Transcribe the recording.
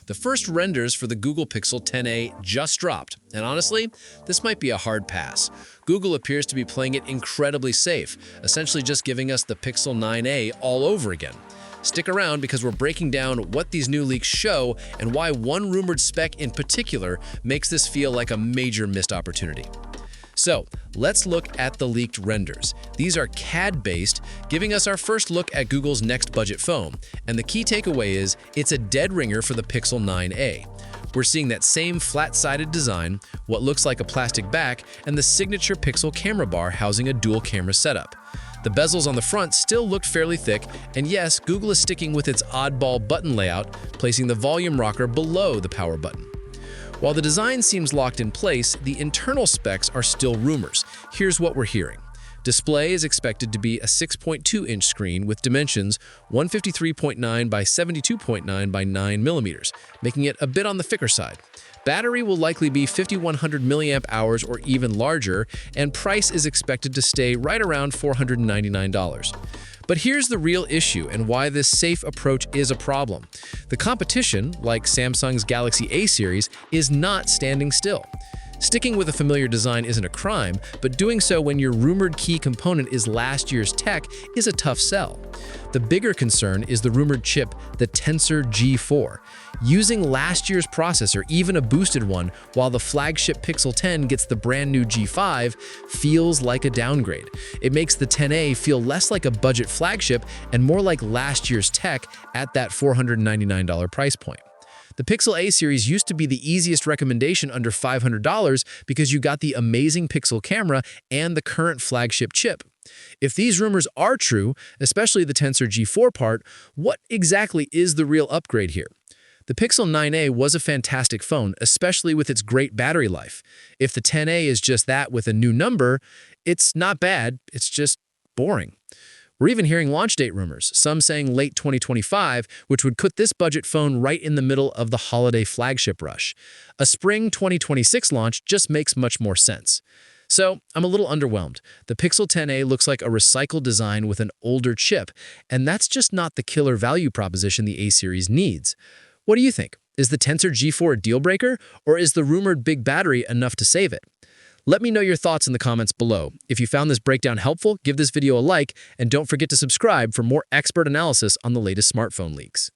The first renders for the Google Pixel 10a just dropped, and honestly, this might be a hard pass. Google appears to be playing it incredibly safe, essentially just giving us the Pixel 9a all over again. Stick around because we're breaking down what these new leaks show and why one rumored spec in particular makes this feel like a major missed opportunity. So, let's look at the leaked renders. These are CAD-based, giving us our first look at Google's next budget phone. And the key takeaway is, it's a dead ringer for the Pixel 9a. We're seeing that same flat-sided design, what looks like a plastic back, and the signature Pixel camera bar housing a dual camera setup. The bezels on the front still looked fairly thick, and yes, Google is sticking with its oddball button layout, placing the volume rocker below the power button. While the design seems locked in place, the internal specs are still rumors. Here's what we're hearing. Display is expected to be a 6.2-inch screen with dimensions 153.9 by 72.9 by 9 millimeters, making it a bit on the thicker side. Battery will likely be 5100 milliamp hours or even larger, and price is expected to stay right around $499. But here's the real issue and why this safe approach is a problem. The competition, like Samsung's Galaxy A series, is not standing still. Sticking with a familiar design isn't a crime, but doing so when your rumored key component is last year's tech is a tough sell. The bigger concern is the rumored chip, the Tensor G4. Using last year's processor, even a boosted one, while the flagship Pixel 10 gets the brand new G5, feels like a downgrade. It makes the 10a feel less like a budget flagship and more like last year's tech at that $499 price point. The Pixel A series used to be the easiest recommendation under $500 because you got the amazing Pixel camera and the current flagship chip. If these rumors are true, especially the Tensor G4 part, what exactly is the real upgrade here? The Pixel 9a was a fantastic phone, especially with its great battery life. If the 10a is just that with a new number, it's not bad, it's just boring. We're even hearing launch date rumors, some saying late 2025, which would put this budget phone right in the middle of the holiday flagship rush. A spring 2026 launch just makes much more sense. So, I'm a little underwhelmed. The Pixel 10a looks like a recycled design with an older chip, and that's just not the killer value proposition the A series needs. What do you think? Is the Tensor G4 a deal breaker, or is the rumored big battery enough to save it? Let me know your thoughts in the comments below. If you found this breakdown helpful, give this video a like, and don't forget to subscribe for more expert analysis on the latest smartphone leaks.